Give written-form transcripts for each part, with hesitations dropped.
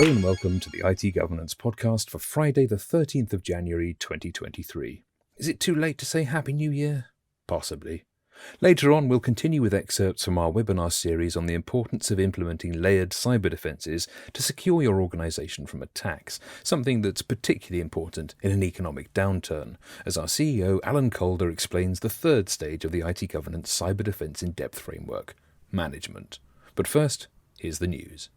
Hello and welcome to the IT Governance Podcast for Friday the 13th of January 2023. Is it too late to say Happy New Year? Possibly. Later on, we'll continue with excerpts from our webinar series on the importance of implementing layered cyber defenses to secure your organization from attacks, something that's particularly important in an economic downturn, as our CEO Alan Calder explains the third stage of the IT Governance Cyber Defense in-depth framework, management. But first, here's the news.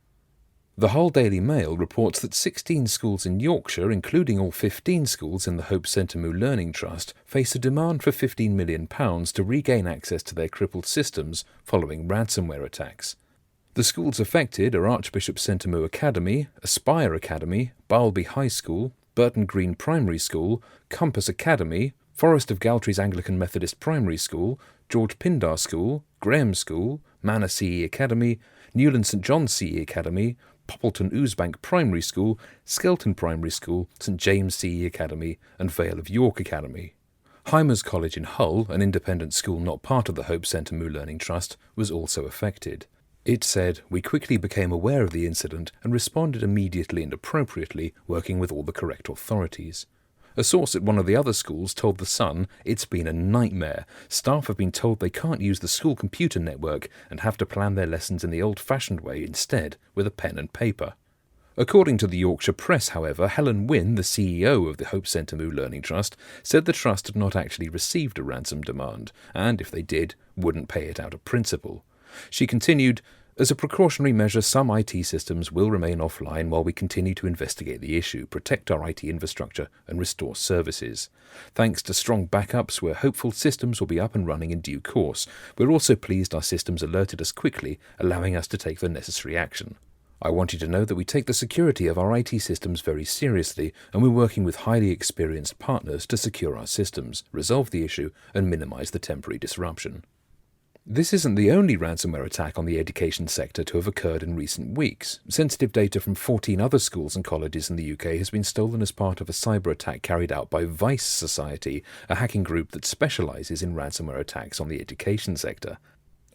The Hull Daily Mail reports that 16 schools in Yorkshire, including all 15 schools in the Hope Centremoo Learning Trust, face a demand for £15 million to regain access to their crippled systems following ransomware attacks. The schools affected are Archbishop Centremoo Academy, Aspire Academy, Barlby High School, Burton Green Primary School, Compass Academy, Forest of Galtree's Anglican Methodist Primary School, George Pindar School, Graham School, Manor CE Academy, Newland St John's CE Academy, Poppleton Ousbank Primary School, Skelton Primary School, St James CE Academy and Vale of York Academy. Hymers College in Hull, an independent school not part of the Hope Centremoo Learning Trust, was also affected. It said, "We quickly became aware of the incident and responded immediately and appropriately, working with all the correct authorities." A source at one of the other schools told The Sun it's been a nightmare. Staff have been told they can't use the school computer network and have to plan their lessons in the old-fashioned way instead, with a pen and paper. According to the Yorkshire Press, however, Helen Wynne, the CEO of the Hope Centremoo Learning Trust, said the trust had not actually received a ransom demand, and if they did, wouldn't pay it out of principle. She continued, "As a precautionary measure, some IT systems will remain offline while we continue to investigate the issue, protect our IT infrastructure, and restore services. Thanks to strong backups, we're hopeful systems will be up and running in due course. We're also pleased our systems alerted us quickly, allowing us to take the necessary action. I want you to know that we take the security of our IT systems very seriously, and we're working with highly experienced partners to secure our systems, resolve the issue, and minimize the temporary disruption." This isn't the only ransomware attack on the education sector to have occurred in recent weeks. Sensitive data from 14 other schools and colleges in the UK has been stolen as part of a cyber attack carried out by Vice Society, a hacking group that specialises in ransomware attacks on the education sector.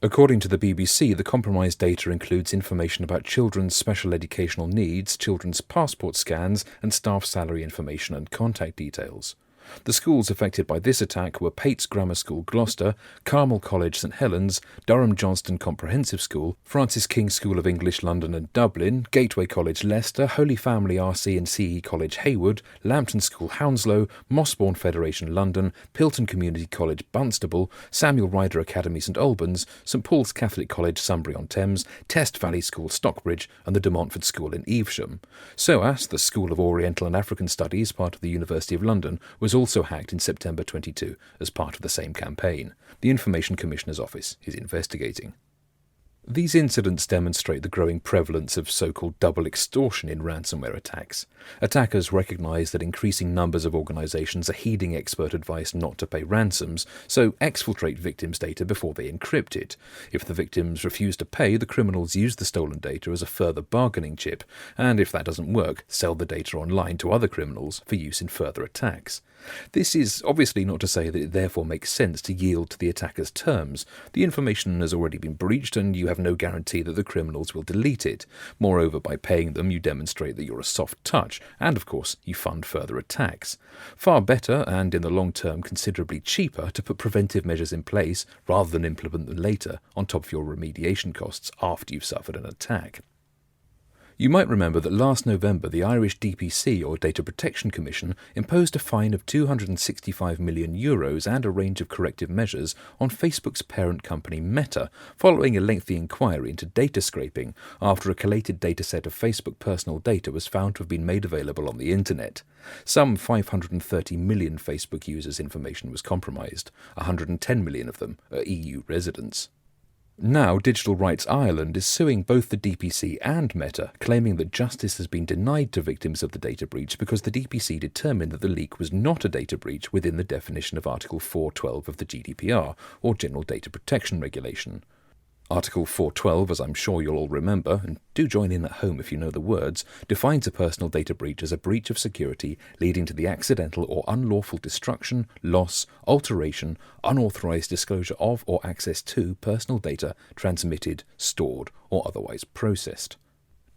According to the BBC, the compromised data includes information about children's special educational needs, children's passport scans, and staff salary information and contact details. The schools affected by this attack were Pates Grammar School Gloucester, Carmel College St Helens, Durham Johnston Comprehensive School, Francis King School of English London and Dublin, Gateway College Leicester, Holy Family RC and CE College Hayward, Lambton School Hounslow, Mossbourne Federation London, Pilton Community College Bunstable, Samuel Ryder Academy St Albans, St Paul's Catholic College Sunbury-on-Thames, Test Valley School Stockbridge and the De Montfort School in Evesham. SOAS, the School of Oriental and African Studies, part of the University of London, was also hacked in September 22 as part of the same campaign. The Information Commissioner's Office is investigating. These incidents demonstrate the growing prevalence of so-called double extortion in ransomware attacks. Attackers recognise that increasing numbers of organisations are heeding expert advice not to pay ransoms, so exfiltrate victims' data before they encrypt it. If the victims refuse to pay, the criminals use the stolen data as a further bargaining chip, and if that doesn't work, sell the data online to other criminals for use in further attacks. This is obviously not to say that it therefore makes sense to yield to the attacker's terms. The information has already been breached and you have no guarantee that the criminals will delete it. Moreover, by paying them, you demonstrate that you're a soft touch, and of course, you fund further attacks. Far better, and in the long term considerably cheaper, to put preventive measures in place rather than implement them later on top of your remediation costs after you've suffered an attack. You might remember that last November the Irish DPC, or Data Protection Commission, imposed a fine of €265 million and a range of corrective measures on Facebook's parent company Meta, following a lengthy inquiry into data scraping after a collated dataset of Facebook personal data was found to have been made available on the internet. Some 530 million Facebook users' information was compromised. 110 million of them are EU residents. Now, Digital Rights Ireland is suing both the DPC and Meta, claiming that justice has been denied to victims of the data breach because the DPC determined that the leak was not a data breach within the definition of Article 412 of the GDPR, or General Data Protection Regulation. Article 412, as I'm sure you'll all remember, and do join in at home if you know the words, defines a personal data breach as a breach of security leading to the accidental or unlawful destruction, loss, alteration, unauthorized disclosure of or access to personal data transmitted, stored, or otherwise processed.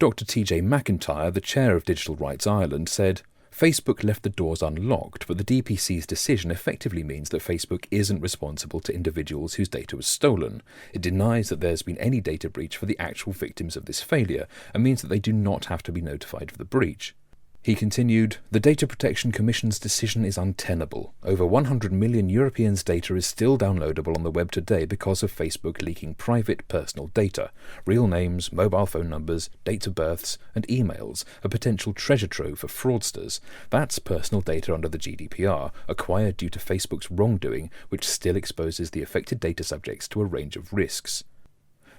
Dr. TJ McIntyre, the chair of Digital Rights Ireland, said, Facebook left the doors unlocked, but the DPC's decision effectively means that Facebook isn't responsible to individuals whose data was stolen. It denies that there's been any data breach for the actual victims of this failure, and means that they do not have to be notified of the breach. He continued, "The Data Protection Commission's decision is untenable. Over 100 million Europeans' data is still downloadable on the web today because of Facebook leaking private personal data. Real names, mobile phone numbers, dates of births, and emails, a potential treasure trove for fraudsters. That's personal data under the GDPR, acquired due to Facebook's wrongdoing, which still exposes the affected data subjects to a range of risks."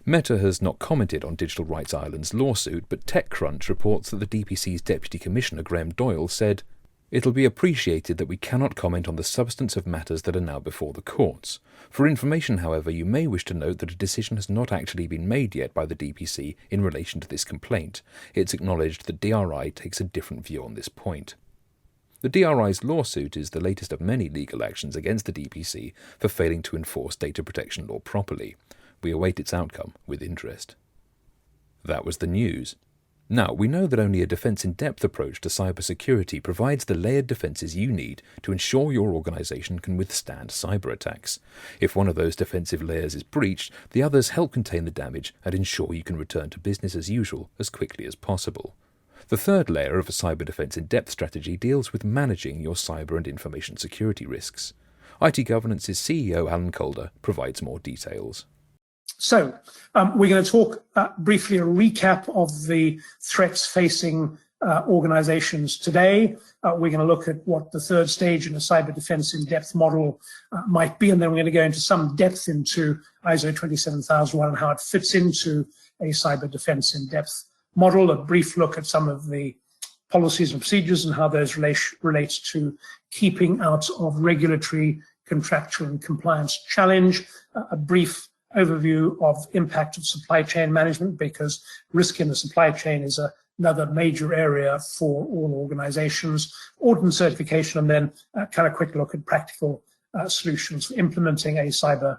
Meta has not commented on Digital Rights Ireland's lawsuit, but TechCrunch reports that the DPC's Deputy Commissioner Graham Doyle said, "It'll be appreciated that we cannot comment on the substance of matters that are now before the courts. For information, however, you may wish to note that a decision has not actually been made yet by the DPC in relation to this complaint. It's acknowledged that DRI takes a different view on this point." The DRI's lawsuit is the latest of many legal actions against the DPC for failing to enforce data protection law properly. We await its outcome with interest. That was the news. Now, we know that only a defense-in-depth approach to cybersecurity provides the layered defenses you need to ensure your organization can withstand cyber attacks. If one of those defensive layers is breached, the others help contain the damage and ensure you can return to business as usual as quickly as possible. The third layer of a cyber defense-in-depth strategy deals with managing your cyber and information security risks. IT Governance's CEO Alan Calder provides more details. So we're going to talk briefly a recap of the threats facing organizations today. We're going to look at what the third stage in a cyber defense in-depth model might be, and then we're going to go into some depth into ISO 27001 and how it fits into a cyber defense in-depth model, a brief look at some of the policies and procedures and how those relate to keeping out of regulatory, contractual and compliance challenge, a brief overview of impact of supply chain management, because risk in the supply chain is another major area for all organizations, audit certification, and then kind of quick look at practical solutions for implementing a cyber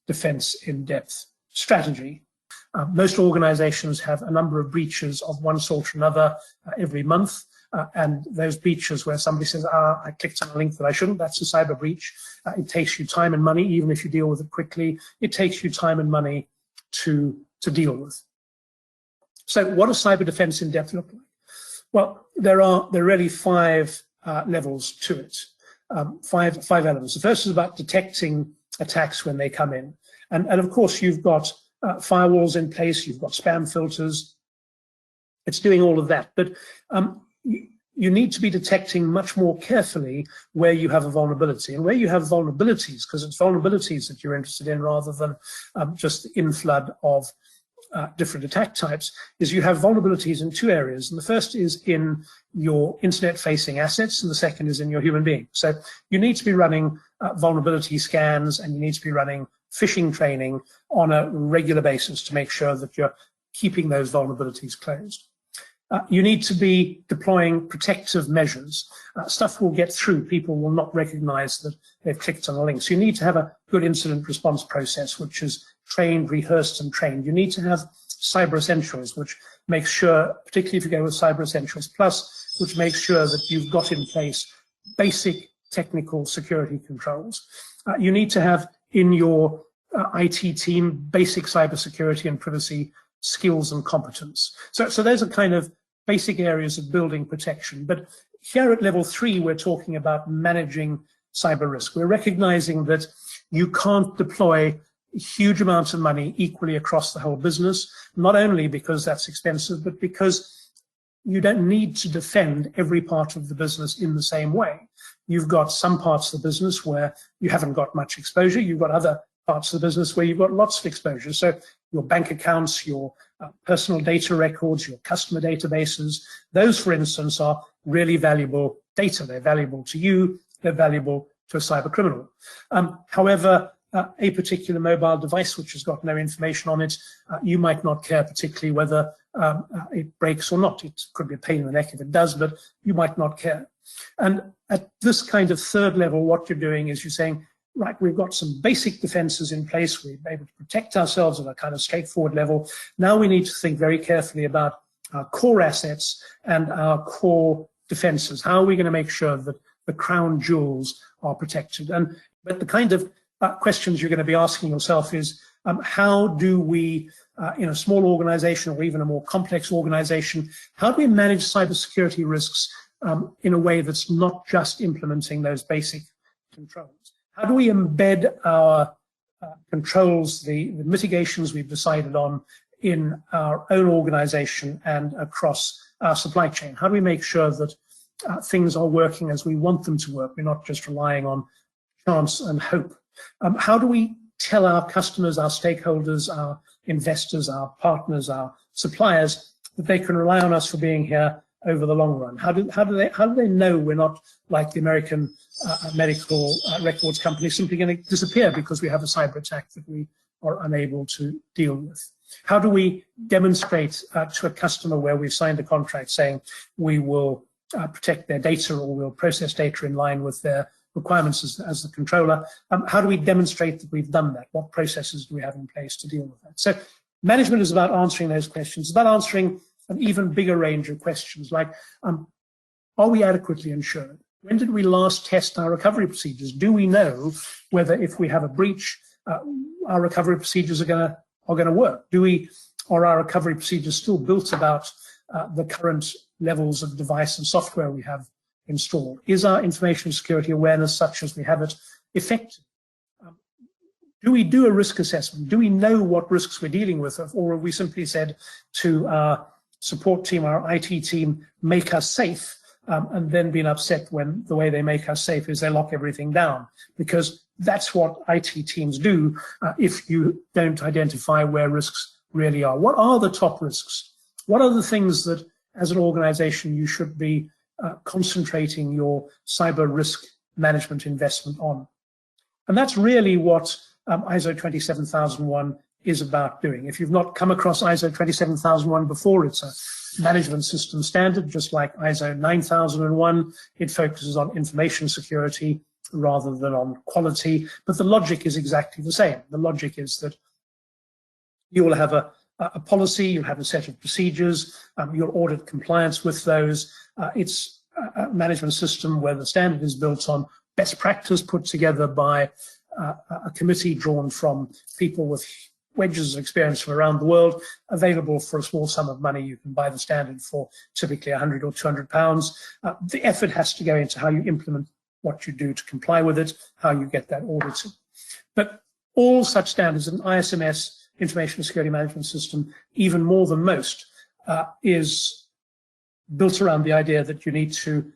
defense in-depth strategy. Most organizations have a number of breaches of one sort or another every month. And those breaches where somebody says, I clicked on a link that I shouldn't, that's a cyber breach. It takes you time and money, even if you deal with it quickly. It takes you time and money to deal with. So what does cyber defense in depth look like? Well, there are really five levels to it, five elements. The first is about detecting attacks when they come in. And of course, you've got firewalls in place, you've got spam filters. It's doing all of that. But you need to be detecting much more carefully where you have a vulnerability, and where you have vulnerabilities, because it's vulnerabilities that you're interested in rather than just the inflood of different attack types, is you have vulnerabilities in two areas. And the first is in your internet-facing assets, and the second is in your human being. So you need to be running vulnerability scans, and you need to be running phishing training on a regular basis to make sure that you're keeping those vulnerabilities closed. You need to be deploying protective measures. Stuff will get through. People will not recognize that they've clicked on a link. So you need to have a good incident response process, which is trained, rehearsed, and trained. You need to have cyber essentials, which makes sure, particularly if you go with cyber essentials plus, which makes sure that you've got in place basic technical security controls. You need to have in your IT team basic cybersecurity and privacy skills and competence. So those are kind of basic areas of building protection. But here at level 3, we're talking about managing cyber risk. We're recognizing that you can't deploy huge amounts of money equally across the whole business, not only because that's expensive, but because you don't need to defend every part of the business in the same way. You've got some parts of the business where you haven't got much exposure. You've got other parts of the business where you've got lots of exposure. So your bank accounts, your personal data records, your customer databases, those, for instance, are really valuable data. They're valuable to you. They're valuable to a cyber criminal. However, a particular mobile device which has got no information on it, you might not care particularly whether it breaks or not. It could be a pain in the neck if it does, but you might not care. And at this kind of third level, what you're doing is you're saying, right, we've got some basic defenses in place. We're able to protect ourselves at a kind of straightforward level. Now we need to think very carefully about our core assets and our core defenses? How are we going to make sure that the crown jewels are protected? But the kind of questions you're going to be asking yourself is, how do we, in a small organization or even a more complex organization, how do we manage cybersecurity risks in a way that's not just implementing those basic controls? How do we embed our controls, the mitigations we've decided on, in our own organization and across our supply chain? How do we make sure that things are working as we want them to work? We're not just relying on chance and hope. How do we tell our customers, our stakeholders, our investors, our partners, our suppliers that they can rely on us for being here over the long run? How do they know we're not like the American medical records company simply going to disappear because we have a cyber attack that we are unable to deal with? How do we demonstrate to a customer where we've signed a contract saying we will protect their data or we'll process data in line with their requirements as the controller? How do we demonstrate that we've done that? What processes do we have in place to deal with that? So management is about answering those questions, about answering an even bigger range of questions like, are we adequately insured? When did we last test our recovery procedures? Do we know whether if we have a breach, our recovery procedures are going to work? Are our recovery procedures still built about the current levels of device and software we have installed? Is our information security awareness such as we have it effective? Do we do a risk assessment? Do we know what risks we're dealing with? Or have we simply said to our support team, our IT team, make us safe, and then been upset when the way they make us safe is they lock everything down? Because that's what IT teams do if you don't identify where risks really are. What are the top risks? What are the things that, as an organization, you should be concentrating your cyber risk management investment on? And that's really what ISO 27001 is about doing. If you've not come across ISO 27001 before, it's a management system standard, just like ISO 9001. It focuses on information security rather than on quality, but the logic is exactly the same. The logic is that you will have a policy, you'll have a set of procedures, you'll audit compliance with those. It's a management system where the standard is built on best practice put together by a committee drawn from people with wedges of experience from around the world, available for a small sum of money. You can buy the standard for typically 100 or 200 pounds. The effort has to go into how you implement what you do to comply with it, how you get that audited. But all such standards, an ISMS, Information Security Management System, even more than most, is built around the idea that you need to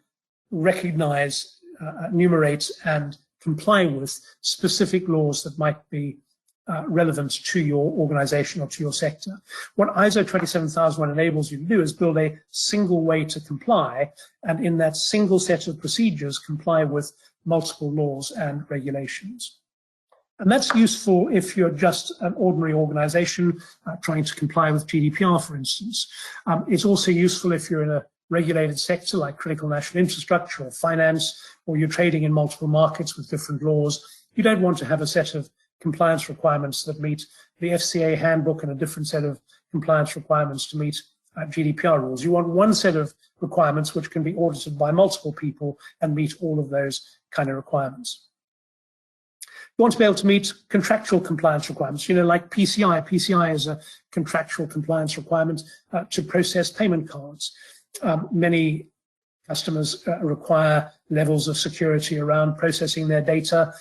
recognize, enumerate, and comply with specific laws that might be relevant to your organization or to your sector. What ISO 27001 enables you to do is build a single way to comply, and in that single set of procedures, comply with multiple laws and regulations. And that's useful if you're just an ordinary organization trying to comply with GDPR, for instance. It's also useful if you're in a regulated sector like critical national infrastructure or finance, or you're trading in multiple markets with different laws. You don't want to have a set of compliance requirements that meet the FCA handbook and a different set of compliance requirements to meet GDPR rules. You want one set of requirements which can be audited by multiple people and meet all of those kind of requirements. You want to be able to meet contractual compliance requirements, like PCI. PCI is a contractual compliance requirement to process payment cards. Many customers require levels of security around processing their data.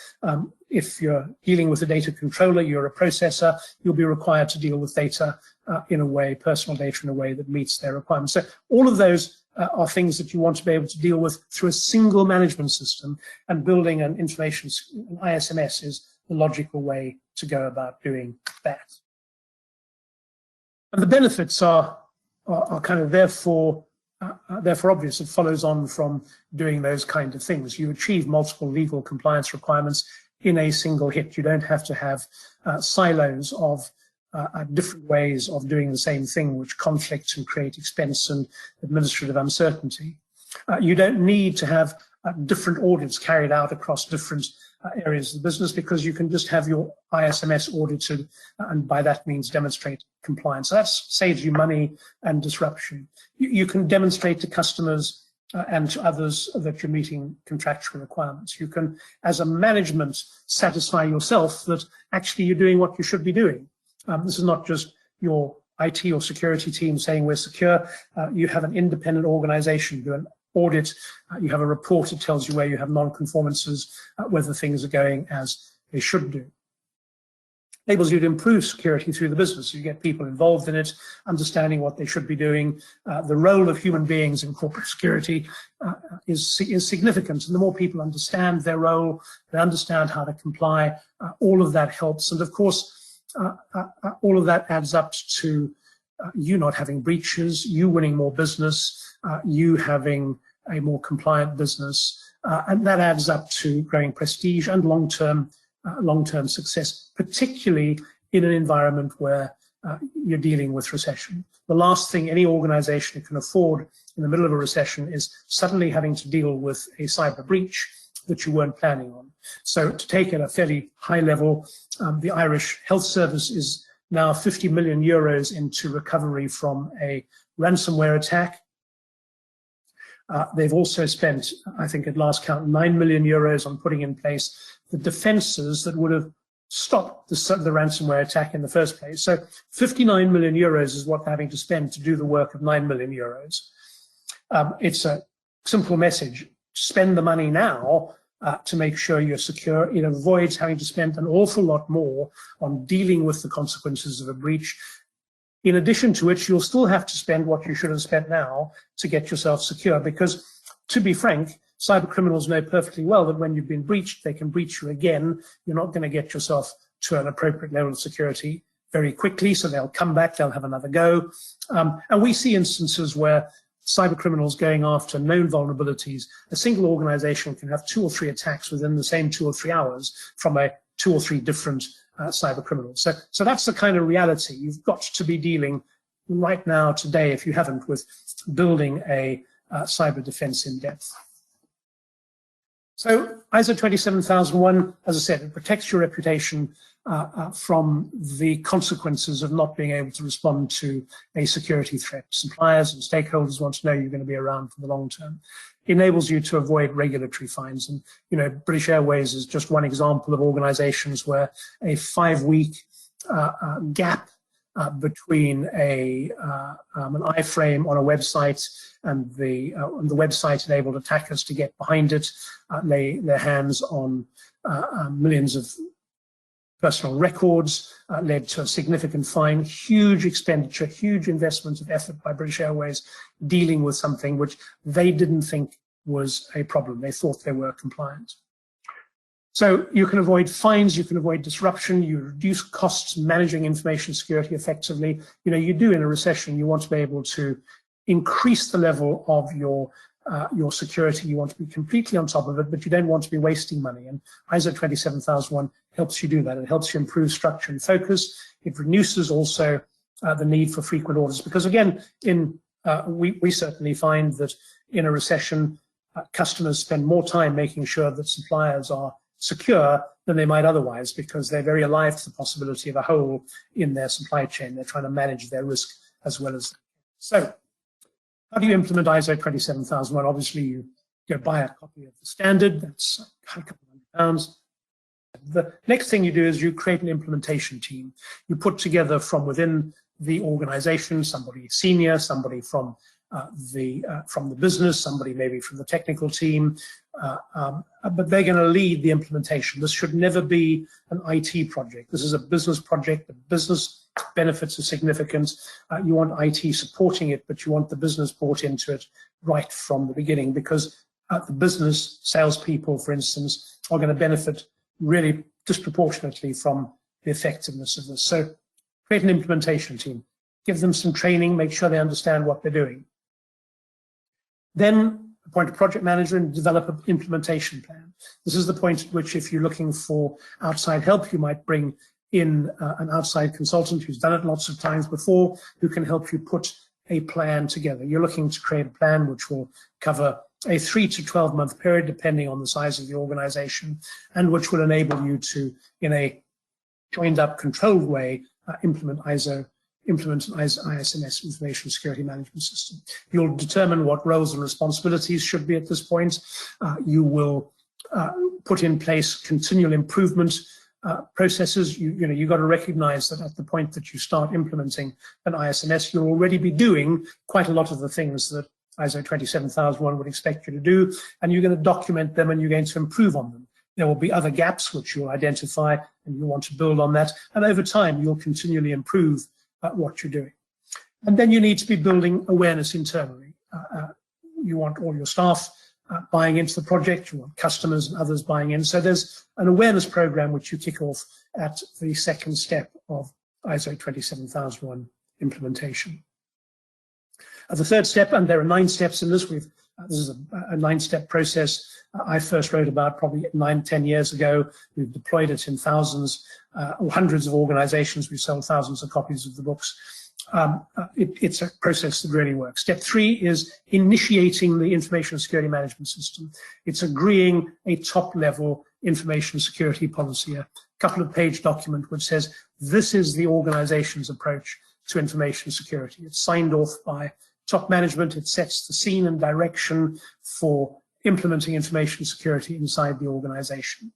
If you're dealing with a data controller, you're a processor, you'll be required to deal with data in a way, personal data in a way that meets their requirements. So all of those are things that you want to be able to deal with through a single management system, and building an information, an ISMS, is the logical way to go about doing that. And the benefits are kind of therefore obvious. It follows on from doing those kind of things. You achieve multiple legal compliance requirements in a single hit. You don't have to have silos of different ways of doing the same thing, which conflict and create expense and administrative uncertainty. You don't need to have different audits carried out across different areas of the business, because you can just have your ISMS audited, and by that means demonstrate compliance. So that saves you money and disruption. You can demonstrate to customers and to others that you're meeting contractual requirements. You can, as a management, satisfy yourself that actually you're doing what you should be doing. This is not just your IT or security team saying we're secure. You have an independent organization do an audit. You have a report that tells you where you have non-conformances, whether things are going as they should do. Enables you to improve security through the business. You get people involved in it, understanding what they should be doing. The role of human beings in corporate security is significant. And the more people understand their role, they understand how to comply, all of that helps. And of course, all of that adds up to you not having breaches, you winning more business, you having a more compliant business. And that adds up to growing prestige and long-term success, particularly in an environment where you're dealing with recession. The last thing any organization can afford in the middle of a recession is suddenly having to deal with a cyber breach that you weren't planning on. So to take it at a fairly high level, the Irish Health Service is now 50 million euros into recovery from a ransomware attack. They've also spent, I think at last count, 9 million euros on putting in place the defenses that would have stopped the ransomware attack in the first place. So 59 million euros is what they're having to spend to do the work of 9 million euros. It's a simple message. Spend the money now to make sure you're secure. It avoids having to spend an awful lot more on dealing with the consequences of a breach. In addition to which, you'll still have to spend what you should have spent now to get yourself secure, because, to be frank, cyber criminals know perfectly well that when you've been breached, they can breach you again. You're not going to get yourself to an appropriate level of security very quickly, so they'll come back, they'll have another go. And we see instances where cyber criminals going after known vulnerabilities, a single organization can have 2 or 3 attacks within the same 2 or 3 hours from 2 or 3 different cyber criminals. So that's the kind of reality. You've got to be dealing right now, today, if you haven't, with building a cyber defense in depth. So ISO 27001, as I said, it protects your reputation from the consequences of not being able to respond to a security threat. Suppliers and stakeholders want to know you're going to be around for the long term. It enables you to avoid regulatory fines. And, you know, British Airways is just one example of organizations where a 5-week gap between an iframe on a website and the website enabled attackers to get behind it, lay their hands on millions of personal records, led to a significant fine, huge expenditure, huge investment of effort by British Airways dealing with something which they didn't think was a problem. They thought they were compliant. So you can avoid fines, you can avoid disruption, you reduce costs managing information security effectively. You know, you do in a recession, you want to be able to increase the level of your security. You want to be completely on top of it, but you don't want to be wasting money. And ISO 27001 helps you do that. It helps you improve structure and focus. It reduces also the need for frequent audits, because again, we certainly find that in a recession, customers spend more time making sure that suppliers are secure than they might otherwise, because they're very alive to the possibility of a hole in their supply chain. They're trying to manage their risk as well as. So how do you implement ISO 27001? Obviously, you go buy a copy of the standard. That's a couple £100. The next thing you do is you create an implementation team. You put together from within the organization somebody senior, somebody from the business, somebody maybe from the technical team, but they're going to lead the implementation. This should never be an IT project. This is a business project. The business benefits are significant. You want IT supporting it, but you want the business brought into it right from the beginning, because the business salespeople, for instance, are going to benefit really disproportionately from the effectiveness of this. So create an implementation team, give them some training, make sure they understand what they're doing. Then appoint a project manager and develop an implementation plan. This is the point at which, if you're looking for outside help, you might bring in an outside consultant who's done it lots of times before, who can help you put a plan together. You're looking to create a plan which will cover a 3 to 12 month period, depending on the size of the organization, and which will enable you to, in a joined up, controlled way, implement an ISMS, Information Security Management System. You'll determine what roles and responsibilities should be at this point. You will put in place continual improvement processes. You've got to recognize that at the point that you start implementing an ISMS, you'll already be doing quite a lot of the things that ISO 27001 would expect you to do, and you're going to document them and you're going to improve on them. There will be other gaps which you'll identify and you want to build on that, and over time you'll continually improve what you're doing. And then you need to be building awareness internally. You want all your staff buying into the project, you want customers and others buying in. So there's an awareness program which you kick off at the second step of ISO 27001 implementation. The third step, and there are 9 steps in this, this is a 9-step process I first wrote about probably 9-10 years ago. We've deployed it in thousands or hundreds of organizations. We've sold thousands of copies of the books. It's a process that really works. Step 3 is initiating the information security management system. It's agreeing a top-level information security policy, a couple of page document which says this is the organization's approach to information security. It's signed off by top management. It sets the scene and direction for implementing information security inside the organization.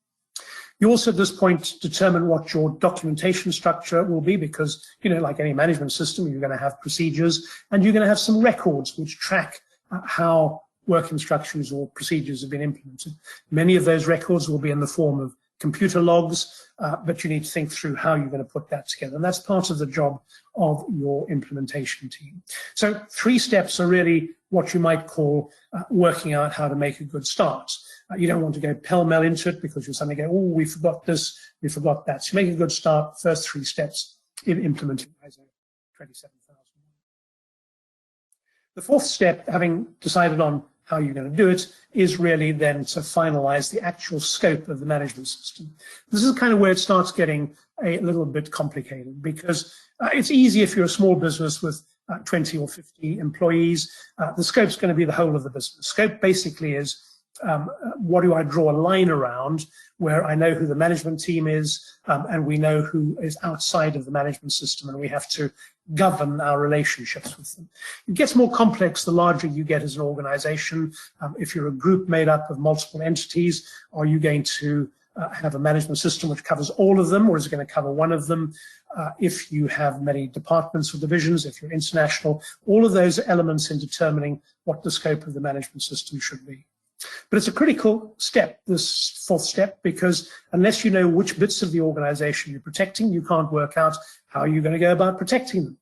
You also at this point determine what your documentation structure will be, because, like any management system, you're going to have procedures and you're going to have some records which track how work instructions or procedures have been implemented. Many of those records will be in the form of computer logs, but you need to think through how you're going to put that together. And that's part of the job of your implementation team. So 3 steps are really what you might call working out how to make a good start. You don't want to go pell-mell into it because you'll suddenly go, oh, we forgot this, we forgot that. So make a good start, first 3 steps in implementing ISO 27001. The 4th step, having decided on how you're going to do it, is really then to finalize the actual scope of the management system. This is kind of where it starts getting a little bit complicated, because it's easy if you're a small business with 20 or 50 employees. The scope's going to be the whole of the business. Scope basically is what do I draw a line around where I know who the management team is, and we know who is outside of the management system, and we have to govern our relationships with them. It gets more complex the larger you get as an organization. If you're a group made up of multiple entities, are you going to have a management system which covers all of them, or is it going to cover one of them? If you have many departments or divisions, if you're international, all of those elements in determining what the scope of the management system should be. But it's a critical step, this 4th step, because unless you know which bits of the organization you're protecting, you can't work out how you're going to go about protecting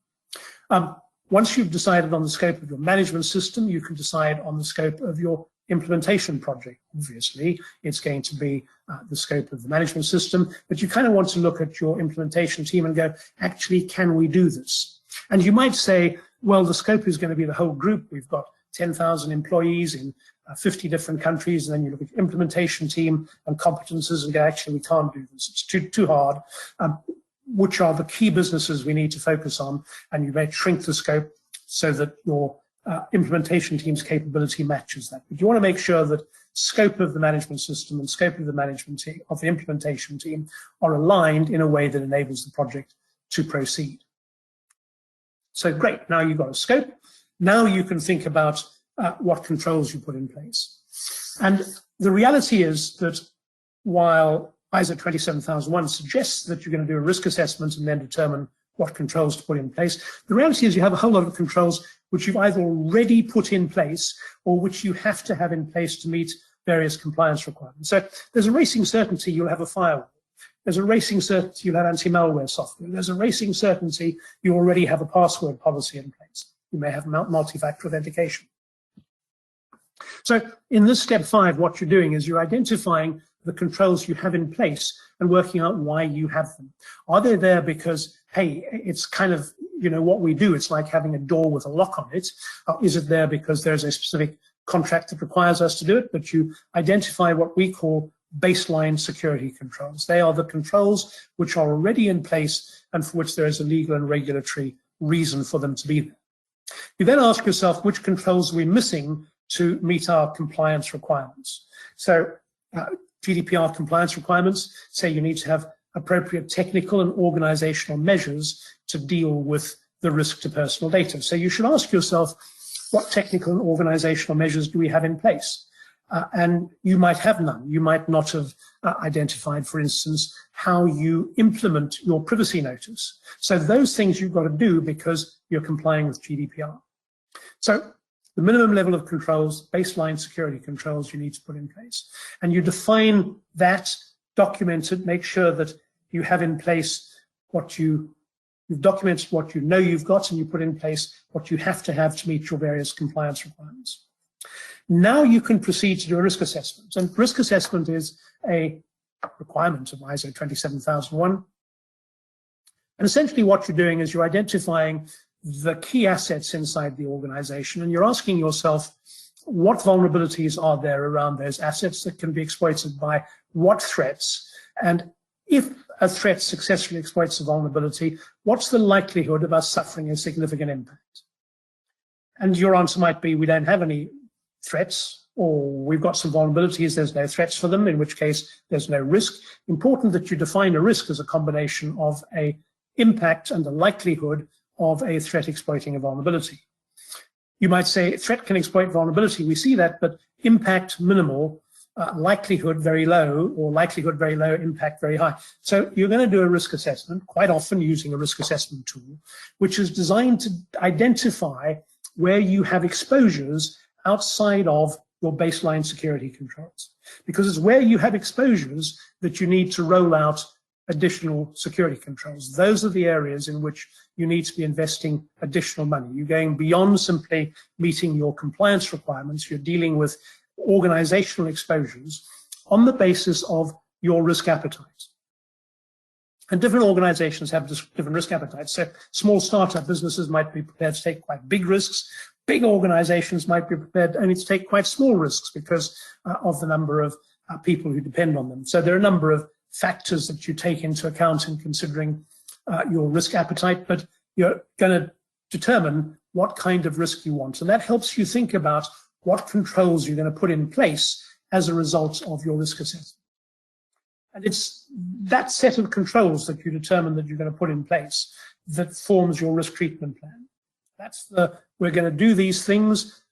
them. Once you've decided on the scope of your management system, you can decide on the scope of your implementation project. Obviously, it's going to be the scope of the management system, but you kind of want to look at your implementation team and go, actually, can we do this? And you might say, well, the scope is going to be the whole group. We've got 10,000 employees in 50 different countries, and then you look at your implementation team and competences and go, actually, we can't do this. It's too hard. Which are the key businesses we need to focus on? And you may shrink the scope so that your implementation team's capability matches that. But you want to make sure that scope of the management system and scope of the management team, of the implementation team, are aligned in a way that enables the project to proceed. So great, now you've got a scope. Now you can think about what controls you put in place. And the reality is that while ISO 27001 suggests that you're going to do a risk assessment and then determine what controls to put in place, the reality is you have a whole lot of controls which you've either already put in place or which you have to have in place to meet various compliance requirements. So there's a racing certainty you'll have a firewall. There's a racing certainty you'll have anti-malware software. There's a racing certainty you already have a password policy in place. You may have multi-factor authentication. So in this step 5, what you're doing is you're identifying the controls you have in place and working out why you have them. Are they there because, hey, it's kind of, what we do, it's like having a door with a lock on it? Is it there because there's a specific contract that requires us to do it? But you identify what we call baseline security controls. They are the controls which are already in place and for which there is a legal and regulatory reason for them to be there. You then ask yourself, which controls are we missing to meet our compliance requirements. So GDPR compliance requirements say you need to have appropriate technical and organizational measures to deal with the risk to personal data. So you should ask yourself, what technical and organizational measures do we have in place? And you might have none. You might not have identified, for instance, how you implement your privacy notice. So those things you've got to do because you're complying with GDPR. So the minimum level of controls, baseline security controls you need to put in place. And you define that, document it, make sure that you have in place what you've documented what you know you've got, and you put in place what you have to meet your various compliance requirements. Now you can proceed to do a risk assessment. And risk assessment is a requirement of ISO 27001. And essentially what you're doing is you're identifying the key assets inside the organization, and you're asking yourself, what vulnerabilities are there around those assets that can be exploited by what threats? And if a threat successfully exploits a vulnerability, what's the likelihood of us suffering a significant impact? And your answer might be, we don't have any threats, or we've got some vulnerabilities, there's no threats for them, in which case there's no risk. Important that you define a risk as a combination of a impact and the likelihood of a threat exploiting a vulnerability. You might say threat can exploit vulnerability, we see that, but impact minimal, likelihood very low, or likelihood very low, impact very high. So you're going to do a risk assessment, quite often using a risk assessment tool, which is designed to identify where you have exposures outside of your baseline security controls. Because it's where you have exposures that you need to roll out additional security controls. Those are the areas in which you need to be investing additional money. You're going beyond simply meeting your compliance requirements. You're dealing with organizational exposures on the basis of your risk appetite. And different organizations have different risk appetites. So small startup businesses might be prepared to take quite big risks. Big organizations might be prepared only to take quite small risks because of the number of people who depend on them. So there are a number of factors that you take into account in considering your risk appetite, but you're going to determine what kind of risk you want. And that helps you think about what controls you're going to put in place as a result of your risk assessment. And it's that set of controls that you determine that you're going to put in place that forms your risk treatment plan. That's we're going to do these things.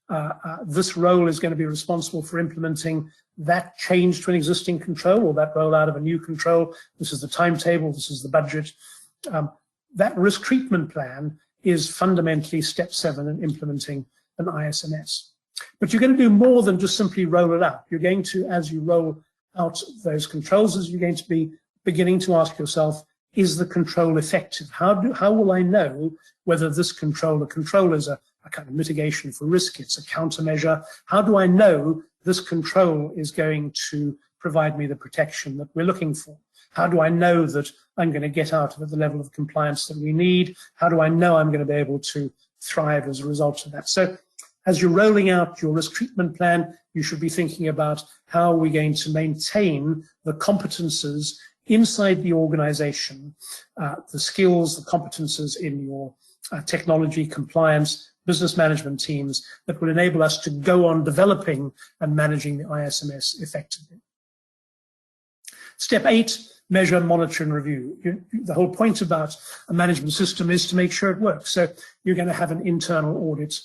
This role is going to be responsible for implementing that change to an existing control or that rollout of a new control. This is the timetable, this is the budget. That risk treatment plan is fundamentally step 7 in implementing an ISMS. But you're going to do more than just simply roll it out. You're going to, as you roll out those controls, you're going to be beginning to ask yourself, is the control effective? How will I know whether this control, the control is a kind of mitigation for risk, it's a countermeasure? How do I know this control is going to provide me the protection that we're looking for? How do I know that I'm going to get out of it the level of compliance that we need? How do I know I'm going to be able to thrive as a result of that? So as you're rolling out your risk treatment plan, you should be thinking about how we're going to maintain the competences inside the organization, the skills, the competences in your technology, compliance, business management teams that will enable us to go on developing and managing the ISMS effectively. Step 8, measure, monitor, and review. The whole point about a management system is to make sure it works. So you're going to have an internal audit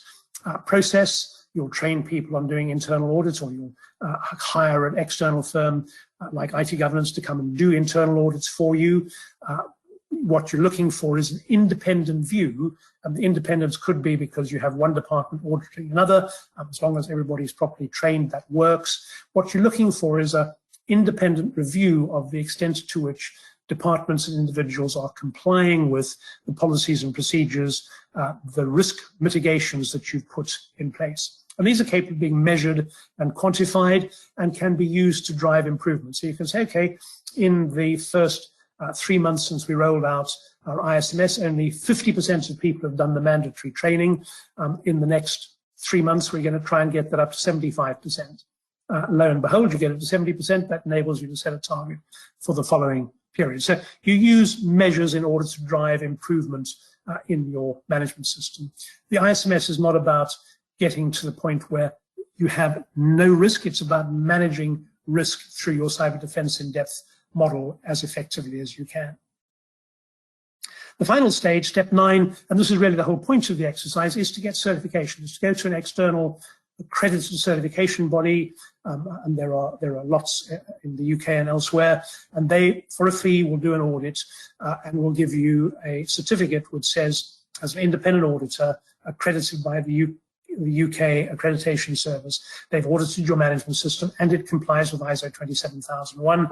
process. You'll train people on doing internal audits, or you'll hire an external firm like IT Governance to come and do internal audits for you. What you're looking for is an independent view, and the independence could be because you have one department auditing another. As long as everybody's properly trained, that works. What you're looking for is an independent review of the extent to which departments and individuals are complying with the policies and procedures, the risk mitigations that you've put in place. And these are capable of being measured and quantified and can be used to drive improvement. So you can say, okay, in the first 3 months since we rolled out our ISMS, only 50% of people have done the mandatory training. In the next 3 months, we're going to try and get that up to 75%. Lo and behold, you get it to 70%. That enables you to set a target for the following period. So you use measures in order to drive improvement in your management system. The ISMS is not about getting to the point where you have no risk. It's about managing risk through your cyber defense in depth model as effectively as you can. The final stage, step 9, and this is really the whole point of the exercise, is to get certification, is to go to an external accredited certification body, and there are lots in the UK and elsewhere, and they, for a fee, will do an audit and will give you a certificate which says, as an independent auditor accredited by the UK Accreditation Service, they've audited your management system and it complies with ISO 27001,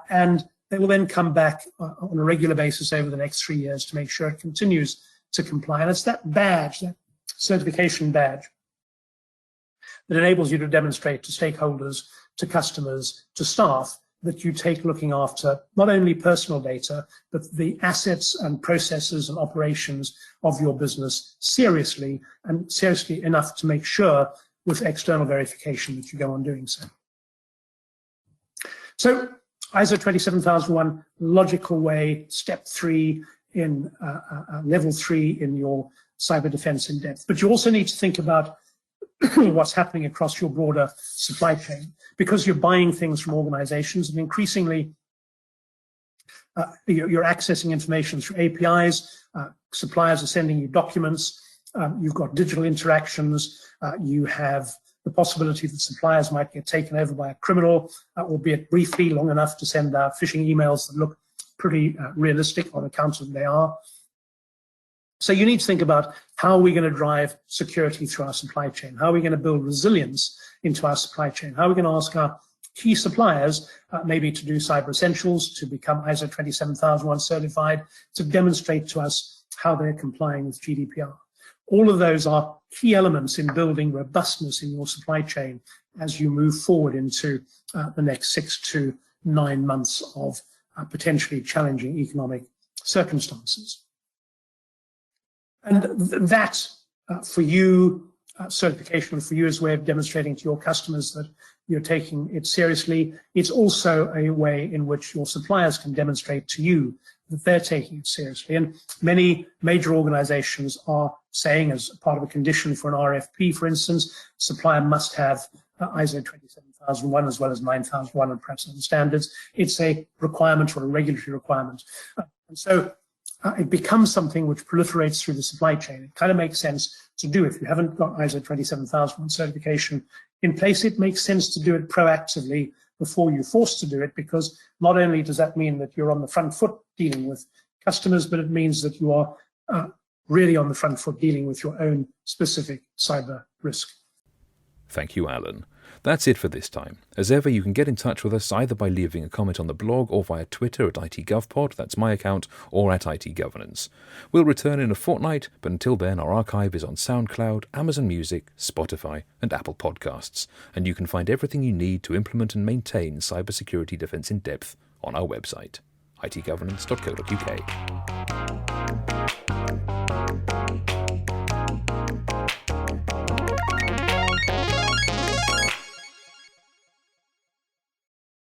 and they will then come back on a regular basis over the next 3 years to make sure it continues to comply. And it's that badge, that certification badge, that enables you to demonstrate to stakeholders, to customers, to staff that you take looking after not only personal data, but the assets and processes and operations of your business seriously, and seriously enough to make sure with external verification that you go on doing so. So ISO 27001, logical way, step 3 in level 3 in your cyber defense in depth. But you also need to think about what's happening across your broader supply chain, because you're buying things from organizations, and increasingly you're accessing information through APIs, suppliers are sending you documents, you've got digital interactions, you have the possibility that suppliers might get taken over by a criminal, albeit briefly, long enough to send out phishing emails that look pretty realistic on account of they are. So you need to think about how are we going to drive security through our supply chain? How are we going to build resilience into our supply chain? How are we going to ask our key suppliers maybe to do cyber essentials, to become ISO 27001 certified, to demonstrate to us how they're complying with GDPR? All of those are key elements in building robustness in your supply chain as you move forward into the next 6 to 9 months of potentially challenging economic circumstances. And that, for you, certification for you is a way of demonstrating to your customers that you're taking it seriously. It's also a way in which your suppliers can demonstrate to you that they're taking it seriously. And many major organizations are saying, as part of a condition for an RFP, for instance, supplier must have ISO 27001 as well as 9001 and perhaps other standards. It's a requirement or a regulatory requirement. And so it becomes something which proliferates through the supply chain. It kind of makes sense to do. If you haven't got ISO 27001 certification in place, it makes sense to do it proactively before you're forced to do it, because not only does that mean that you're on the front foot dealing with customers, but it means that you are really on the front foot dealing with your own specific cyber risk. Thank you, Alan. That's it for this time. As ever, you can get in touch with us either by leaving a comment on the blog or via Twitter at ITGovPod, that's my account, or at ITGovernance. We'll return in a fortnight, but until then our archive is on SoundCloud, Amazon Music, Spotify and Apple Podcasts, and you can find everything you need to implement and maintain cybersecurity defense in depth on our website, itgovernance.co.uk.